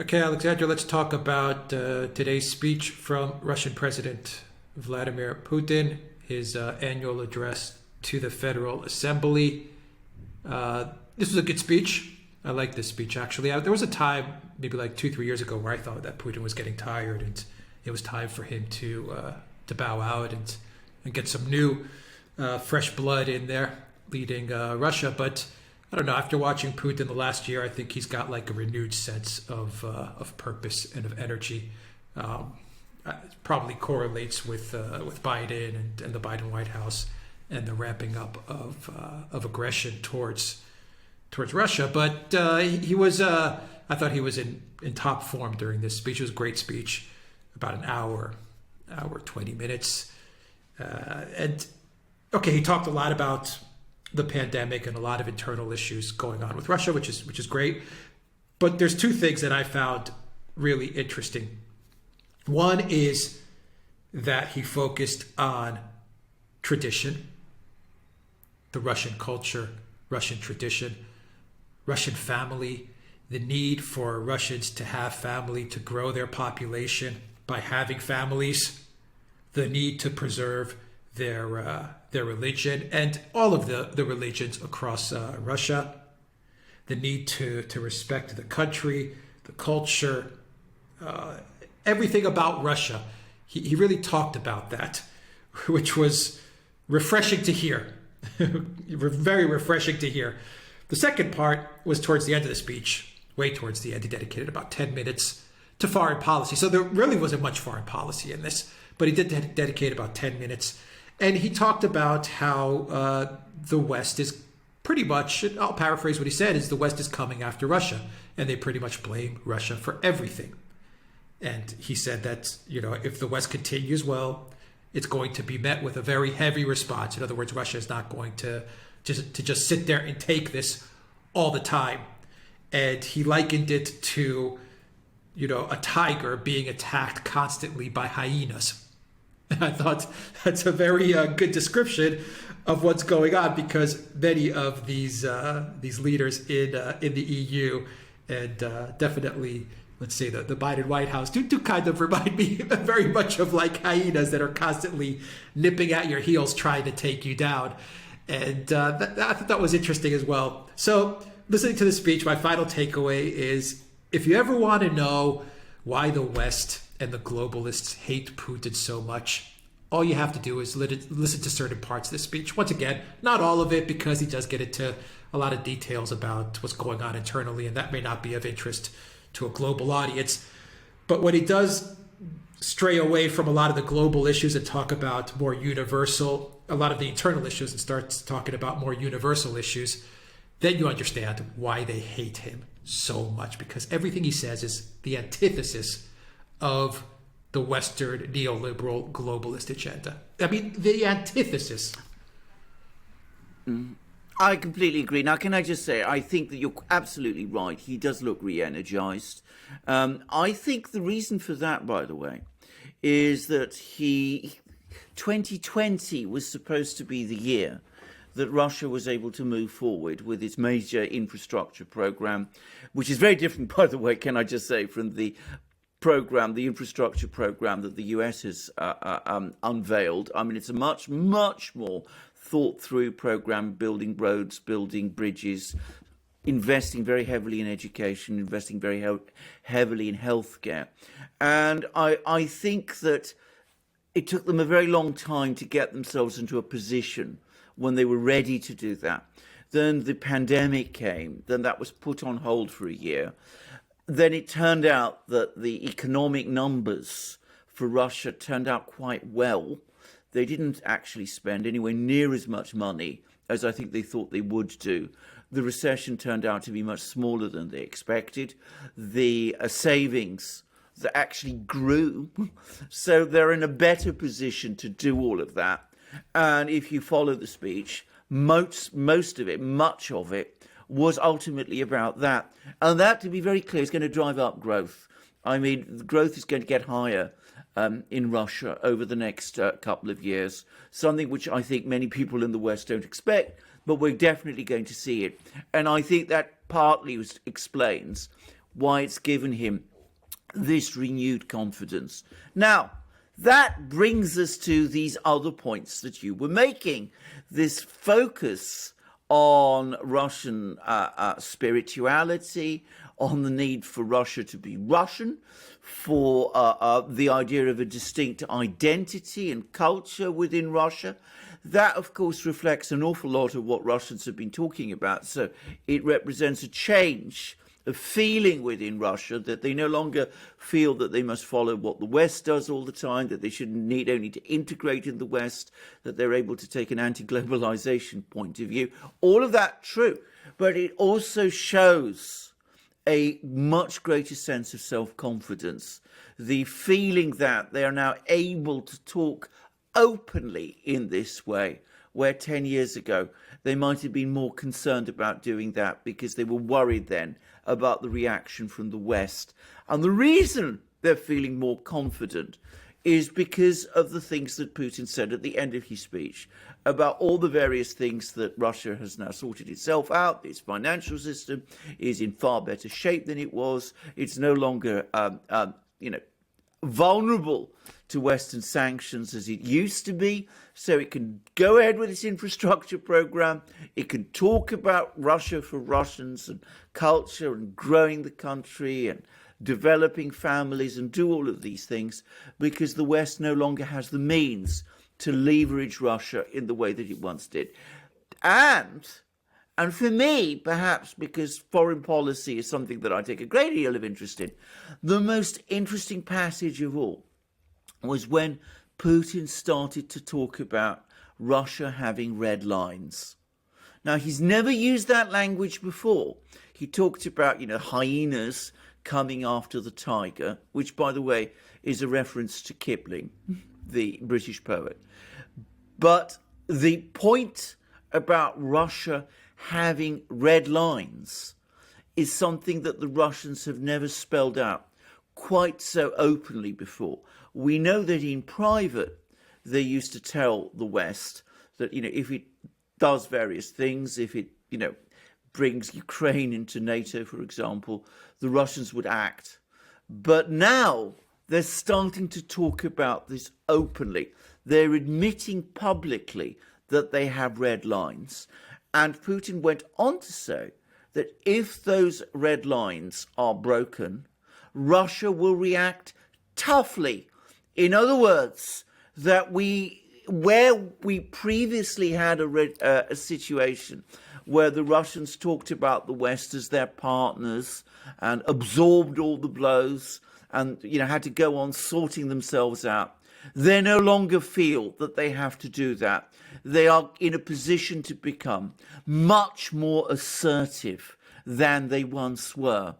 Okay, Alexandra, let's talk about today's speech from Russian President Vladimir Putin, his annual address to the Federal Assembly. This was a good speech. I like this speech, actually. There was a time, maybe like 2-3 years ago, where I thought that Putin was getting tired and it was time for him to bow out and get some new, fresh blood in there leading Russia. But I don't know, after watching Putin the last year, I think he's got like a renewed sense of purpose and of energy. It probably correlates with Biden and the Biden White House and the ramping up of aggression towards Russia. But he was, I thought he was in top form during this speech. It was a great speech, about an hour 20 minutes. And okay, he talked a lot about the pandemic and a lot of internal issues going on with Russia, which is great. But there's two things that I found really interesting. One is that he focused on tradition, the Russian culture, Russian tradition, Russian family, the need for Russians to have family, to grow their population by having families, the need to preserve their religion and all of the religions across Russia, the need to respect the country, the culture, everything about Russia. He really talked about that, which was refreshing to hear. Very refreshing to hear. The second part was towards the end of the speech, way towards the end. He dedicated about 10 minutes to foreign policy. So there really wasn't much foreign policy in this, but he did dedicate about 10 minutes. And he talked about how the West is pretty much, I'll paraphrase what he said, is the West is coming after Russia. And they pretty much blame Russia for everything. And he said that, if the West continues, well, it's going to be met with a very heavy response. In other words, Russia is not going to just sit there and take this all the time. And he likened it to, a tiger being attacked constantly by hyenas. And I thought that's a very good description of what's going on, because many of these leaders in the EU and definitely, let's say, the Biden White House do kind of remind me very much of like hyenas that are constantly nipping at your heels trying to take you down. And I thought that was interesting as well. So listening to the speech, my final takeaway is, if you ever want to know why the West and the globalists hate Putin so much, all you have to do is listen to certain parts of the speech. Once again, not all of it, because he does get into a lot of details about what's going on internally, and that may not be of interest to a global audience. But when he does stray away from a lot of the global issues and talk about more universal, a lot of the internal issues, and starts talking about more universal issues, then you understand why they hate him so much, because everything he says is the antithesis of the Western neoliberal globalist agenda. I mean, the antithesis. I completely agree. Now, can I just say, I think that you're absolutely right. He does look re-energized. I think the reason for that, by the way, is that 2020 was supposed to be the year that Russia was able to move forward with its major infrastructure program, which is very different, by the way, can I just say, from the infrastructure program that the US has unveiled. I mean, it's a much, much more thought through program, building roads, building bridges, investing very heavily in education, investing very heavily in healthcare. And I think that it took them a very long time to get themselves into a position when they were ready to do that. Then the pandemic came, then that was put on hold for a year. Then it turned out that the economic numbers for Russia turned out quite well. They didn't actually spend anywhere near as much money as I think they thought they would do. The recession turned out to be much smaller than they expected. The savings that actually grew. So they're in a better position to do all of that. And if you follow the speech, most of it, much of it, was ultimately about that. And that, to be very clear, is going to drive up growth. I mean, the growth is going to get higher in Russia over the next couple of years, something which I think many people in the West don't expect, but we're definitely going to see it. And I think that partly explains why it's given him this renewed confidence. Now, that brings us to these other points that you were making. This focus on Russian spirituality, on the need for Russia to be Russian, for the idea of a distinct identity and culture within Russia. That, of course, reflects an awful lot of what Russians have been talking about. So it represents a change of feeling within Russia, that they no longer feel that they must follow what the West does all the time, that they shouldn't need only to integrate in the West, that they're able to take an anti-globalization point of view. All of that true, but it also shows a much greater sense of self-confidence, the feeling that they are now able to talk openly in this way, where 10 years ago they might have been more concerned about doing that because they were worried then about the reaction from the West. And the reason they're feeling more confident is because of the things that Putin said at the end of his speech about all the various things that Russia has now sorted itself out. Its financial system is in far better shape than it was. It's no longer, vulnerable to Western sanctions as it used to be, so it can go ahead with its infrastructure program. It can talk about Russia for Russians and culture and growing the country and developing families and do all of these things because the West no longer has the means to leverage Russia in the way that it once did. And for me, perhaps because foreign policy is something that I take a great deal of interest in, the most interesting passage of all was when Putin started to talk about Russia having red lines. Now, he's never used that language before. He talked about, hyenas coming after the tiger, which, by the way, is a reference to Kipling, the British poet. But the point about Russia having red lines is something that the Russians have never spelled out quite so openly before. We know that in private, they used to tell the West that, if it does various things, if it, brings Ukraine into NATO, for example, the Russians would act. But now they're starting to talk about this openly. They're admitting publicly that they have red lines. And Putin went on to say that if those red lines are broken, Russia will react toughly. In other words, that where we previously had a situation where the Russians talked about the West as their partners and absorbed all the blows and had to go on sorting themselves out, they no longer feel that they have to do that. They are in a position to become much more assertive than they once were.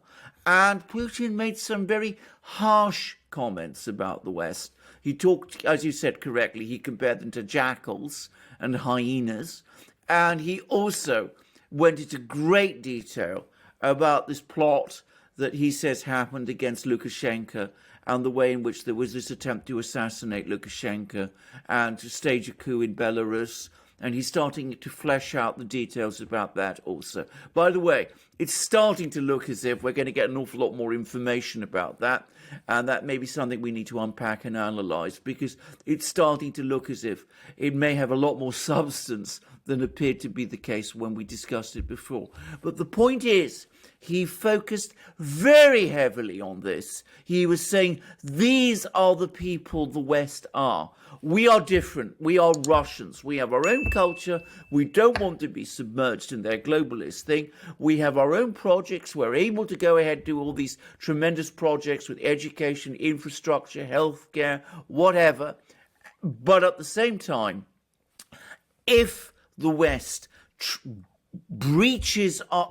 And Putin made some very harsh comments about the West. He talked, as you said correctly, he compared them to jackals and hyenas. And he also went into great detail about this plot that he says happened against Lukashenko and the way in which there was this attempt to assassinate Lukashenko and to stage a coup in Belarus. And he's starting to flesh out the details about that also. By the way, it's starting to look as if we're going to get an awful lot more information about that. And that may be something we need to unpack and analyze, because it's starting to look as if it may have a lot more substance than appeared to be the case when we discussed it before. But the point is, he focused very heavily on this. He was saying, these are the people the West are. We are different. We are Russians. We have our own culture. We don't want to be submerged in their globalist thing. We have our own projects. We're able to go ahead and do all these tremendous projects with education, infrastructure, healthcare, whatever. But at the same time, if the West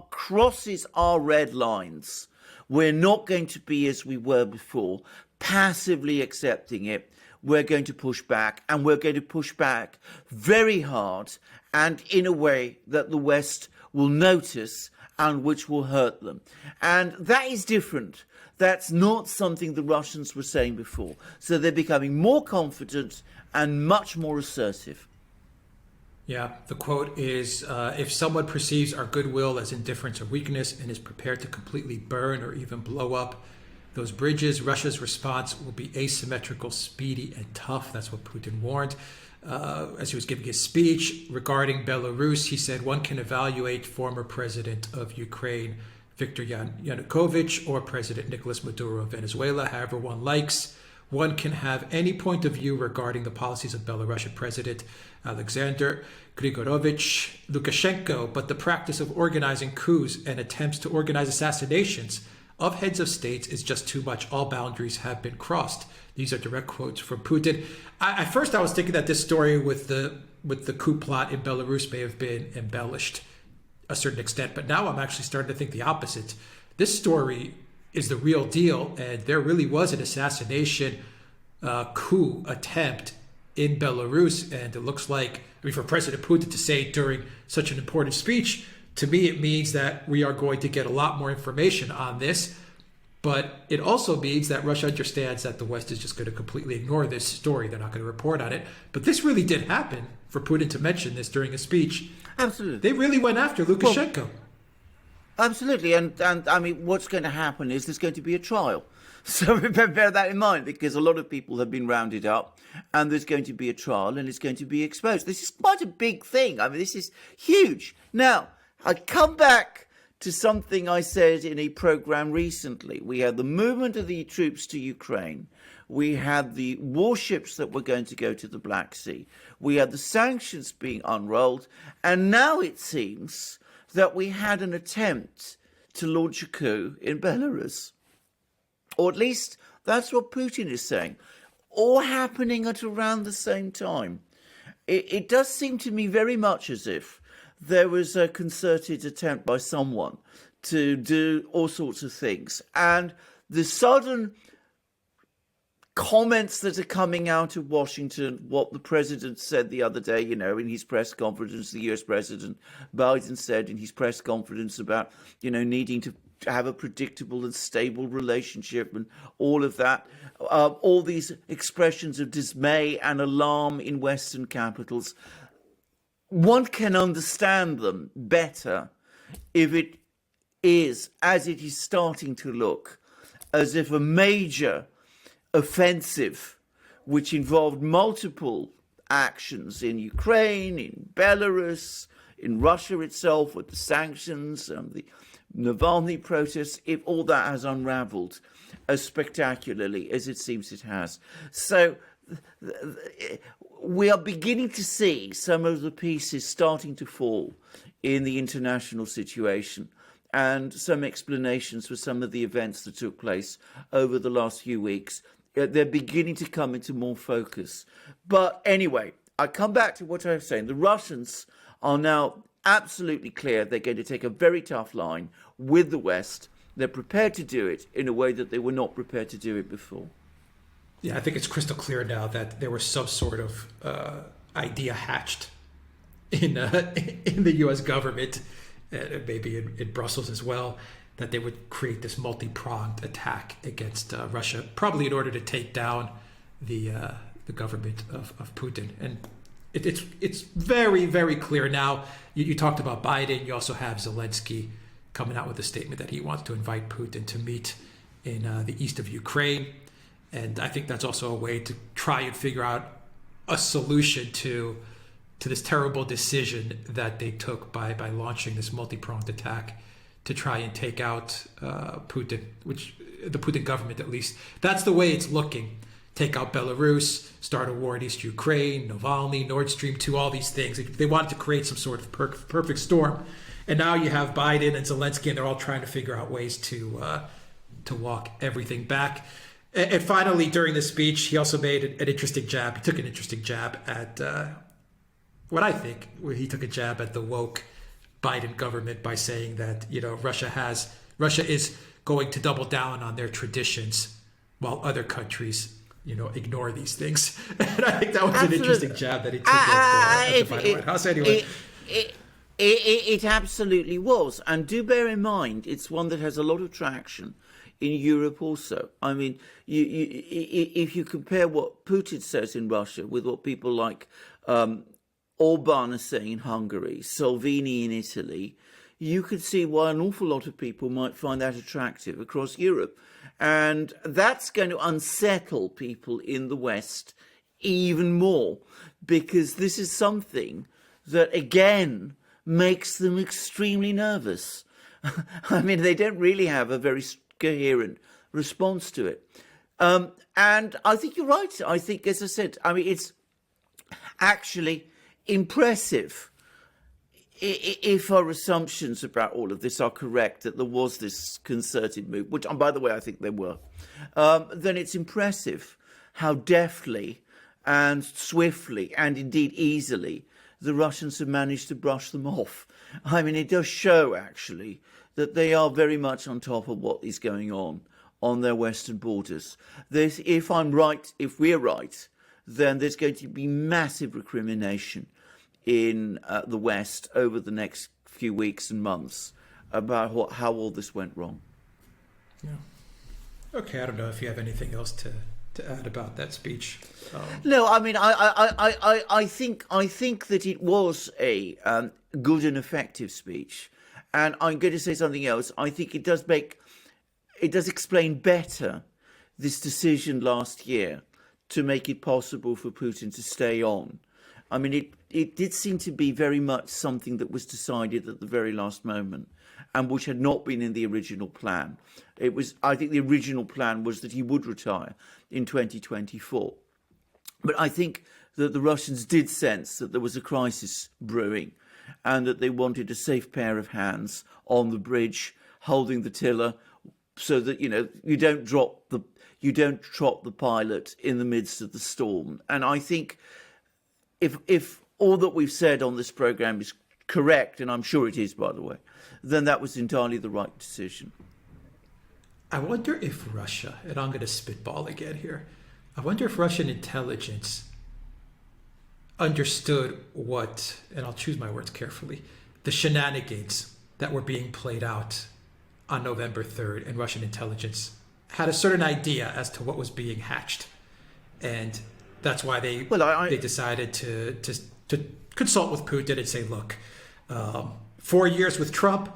crosses our red lines, we're not going to be as we were before, passively accepting it. We're going to push back, and we're going to push back very hard and in a way that the West will notice and which will hurt them. And that is different. That's not something the Russians were saying before. So they're becoming more confident and much more assertive. Yeah, the quote is if someone perceives our goodwill as indifference or weakness and is prepared to completely burn or even blow up those bridges, Russia's response will be asymmetrical, speedy, and tough. That's what Putin warned. As he was giving his speech regarding Belarus, he said one can evaluate former president of Ukraine, Viktor Yanukovych, or President Nicolas Maduro of Venezuela, however one likes. One can have any point of view regarding the policies of Belarusian President Alexander Grigorovich Lukashenko, but the practice of organizing coups and attempts to organize assassinations of heads of states is just too much. All boundaries have been crossed. These are direct quotes from Putin. At first, I was thinking that this story with the coup plot in Belarus may have been embellished a certain extent, but now I'm actually starting to think the opposite. This story is the real deal, and there really was an assassination coup attempt in Belarus, and it looks like, for President Putin to say during such an important speech, to me it means that we are going to get a lot more information on this, but it also means that Russia understands that the West is just going to completely ignore this story. They're not going to report on it. But this really did happen, for Putin to mention this during a speech. Absolutely. They really went after Lukashenko. Well, absolutely, and I mean, what's going to happen is there's going to be a trial. So bear that in mind, because a lot of people have been rounded up, and there's going to be a trial, and it's going to be exposed. This is quite a big thing. I mean, this is huge. Now, I come back to something I said in a program recently. We had the movement of the troops to Ukraine. We had the warships that were going to go to the Black Sea. We had the sanctions being unrolled, and now it seems that we had an attempt to launch a coup in Belarus. Or at least that's what Putin is saying. All happening at around the same time. It does seem to me very much as if there was a concerted attempt by someone to do all sorts of things. And the sudden comments that are coming out of Washington, what the president said the other day, in his press conference, the US President Biden said in his press conference about, needing to have a predictable and stable relationship and all of that, all these expressions of dismay and alarm in Western capitals, one can understand them better if it is, as it is starting to look, as if a major offensive, which involved multiple actions in Ukraine, in Belarus, in Russia itself with the sanctions and the Navalny protests, if all that has unraveled as spectacularly as it seems it has. So we are beginning to see some of the pieces starting to fall in the international situation, and some explanations for some of the events that took place over the last few weeks. They're beginning to come into more focus. But anyway, I come back to what I was saying. The Russians are now absolutely clear they're going to take a very tough line with the West. They're prepared to do it in a way that they were not prepared to do it before. Yeah, I think it's crystal clear now that there was some sort of idea hatched in the U.S. government, maybe in Brussels as well, that they would create this multi-pronged attack against Russia, probably in order to take down the government of Putin. And it's very, very clear now. You talked about Biden. You also have Zelensky coming out with a statement that he wants to invite Putin to meet in the east of Ukraine. And I think that's also a way to try and figure out a solution to this terrible decision that they took by launching this multi-pronged attack to try and take out Putin, which the Putin government, at least. That's the way it's looking. Take out Belarus, start a war in East Ukraine, Navalny, Nord Stream 2, all these things. They wanted to create some sort of perfect storm. And now you have Biden and Zelensky, and they're all trying to figure out ways to walk everything back. And finally, during the speech, he also made an interesting jab. He took an interesting jab at what I think, where he took a jab at the woke Biden government by saying that, Russia is going to double down on their traditions while other countries, ignore these things. And I think that was an interesting jab that he took at the White House. Anyway. It absolutely was. And do bear in mind, it's one that has a lot of traction in Europe also. I mean, if you compare what Putin says in Russia with what people like Orban is saying in Hungary, Salvini in Italy, you could see why an awful lot of people might find that attractive across Europe. And that's going to unsettle people in the West even more, because this is something that, again, makes them extremely nervous. I mean, they don't really have a very coherent response to it. And I think you're right. I think, as I said, I mean, it's actually impressive, if our assumptions about all of this are correct, that there was this concerted move, which, and by the way, I think there were, then it's impressive how deftly and swiftly and indeed easily the Russians have managed to brush them off. I mean, it does show, actually, that they are very much on top of what is going on their western borders. If I'm right, if we're right, then there's going to be massive recrimination in the West over the next few weeks and months about how all this went wrong. Yeah. Okay, I don't know if you have anything else to add about that speech. No, I mean, I think that it was a good and effective speech, and I'm going to say something else. I think it does explain better this decision last year to make it possible for Putin to stay on. I mean, it did seem to be very much something that was decided at the very last moment and which had not been in the original plan. I think the original plan was that he would retire in 2024. But I think that the Russians did sense that there was a crisis brewing and that they wanted a safe pair of hands on the bridge holding the tiller so that, you don't drop the pilot in the midst of the storm. And I think if all that we've said on this programme is correct, and I'm sure it is, by the way, then that was entirely the right decision. I wonder if Russia, and I'm going to spitball again here, I wonder if Russian intelligence understood what, and I'll choose my words carefully, the shenanigans that were being played out on November 3rd, and Russian intelligence had a certain idea as to what was being hatched. And that's why they decided to consult with Putin and say, look, 4 years with Trump,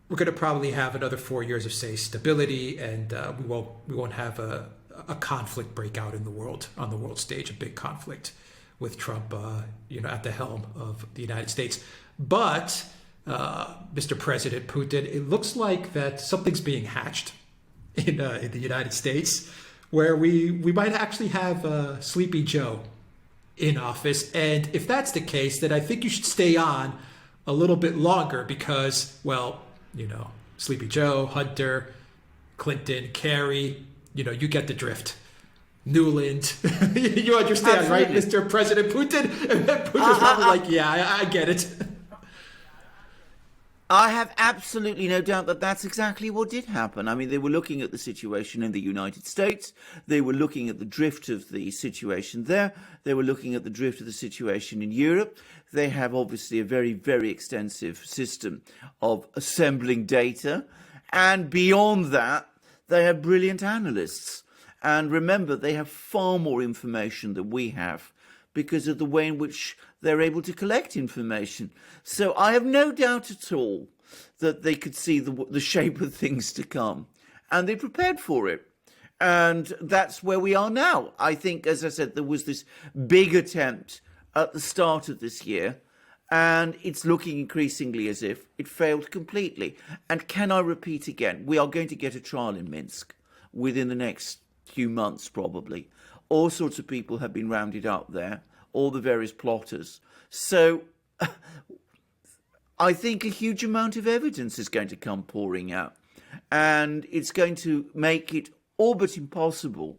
we're going to probably have another 4 years of, say, stability, and we won't have a conflict break out in the world, on the world stage, a big conflict with Trump, at the helm of the United States. But Mr. President Putin, it looks like that something's being hatched in the United States, where we might actually have Sleepy Joe in office. And if that's the case, then I think you should stay on a little bit longer because, well, Sleepy Joe, Hunter, Clinton, Kerry, you get the drift. Newland, you understand, Absolutely. Right, Mr. President Putin? And then Putin's probably like, yeah, I get it. I have absolutely no doubt that that's exactly what did happen. I mean, they were looking at the situation in the United States. They were looking at the drift of the situation there. They were looking at the drift of the situation in Europe. They have obviously a very, very extensive system of assembling data. And beyond that, they have brilliant analysts. And remember, they have far more information than we have because of the way in which they're able to collect information. So I have no doubt at all that they could see the shape of things to come. And they prepared for it. And that's where we are now. I think, as I said, there was this big attempt at the start of this year. And it's looking increasingly as if it failed completely. And can I repeat again, we are going to get a trial in Minsk within the next few months, probably. All sorts of people have been rounded up there, all the various plotters. So I think a huge amount of evidence is going to come pouring out. And it's going to make it all but impossible,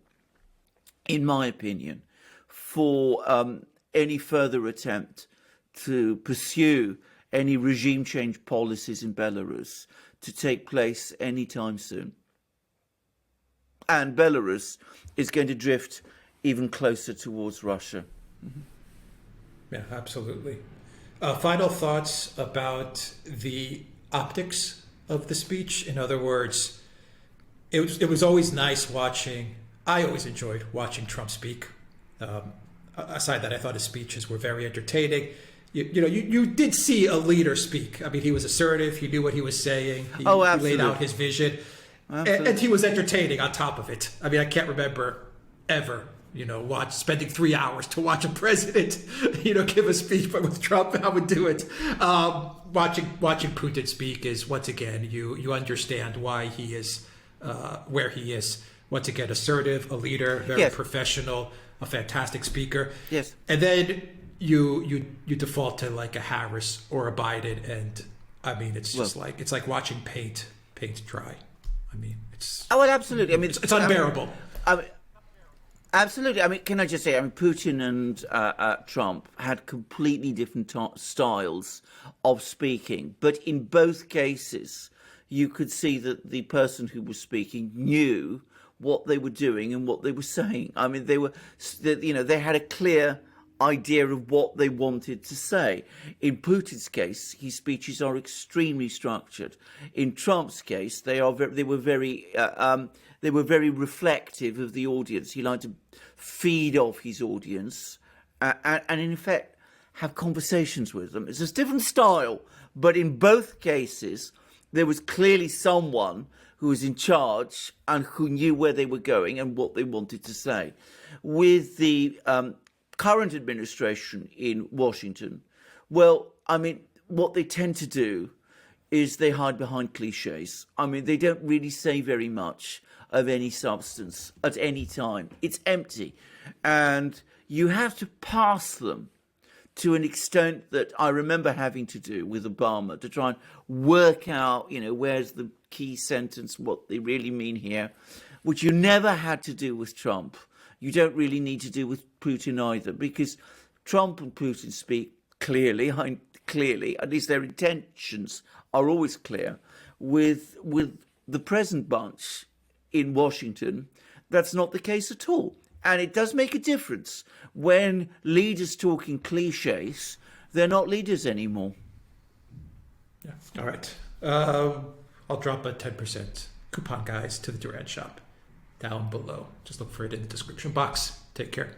in my opinion, for any further attempt to pursue any regime change policies in Belarus to take place anytime soon. And Belarus is going to drift even closer towards Russia. Mm-hmm. Yeah, absolutely. Final thoughts about the optics of the speech. In other words, it was always nice watching. I always enjoyed watching Trump speak. aside that, I thought his speeches were very entertaining. You did see a leader speak. I mean, he was assertive. He knew what he was saying. He laid out his vision. And he was entertaining on top of it. I mean, I can't remember ever, spending 3 hours to watch a president, give a speech. But with Trump, I would do it. Watching Putin speak is, once again, you understand why he is where he is. Once again, assertive, a leader, very professional, a fantastic speaker. Yes. And then you default to like a Harris or a Biden, and I mean, it's just it's like watching paint dry. I mean, it's absolutely. I mean, it's unbearable. Absolutely. I mean, can I just say, Putin and Trump had completely different styles of speaking, but in both cases, you could see that the person who was speaking knew what they were doing and what they were saying. I mean, they had a clear idea of what they wanted to say. In Putin's case, his speeches are extremely structured. In Trump's case, they were very reflective of the audience. He liked to feed off his audience and in effect have conversations with them. It's a different style, but in both cases, there was clearly someone who was in charge and who knew where they were going and what they wanted to say. With the current administration in Washington, well, I mean, what they tend to do is they hide behind cliches. I mean, they don't really say very much of any substance at any time. It's empty. And you have to pass them to an extent that I remember having to do with Obama to try and work out, where's the key sentence, what they really mean here, which you never had to do with Trump. You don't really need to do with Putin either, because Trump and Putin speak clearly, at least their intentions are always clear. With the present bunch in Washington, that's not the case at all. And it does make a difference when leaders talk in cliches, they're not leaders anymore. Yeah. All right. I'll drop a 10% coupon, guys, to the Duran shop down below. Just look for it in the description box. Take care.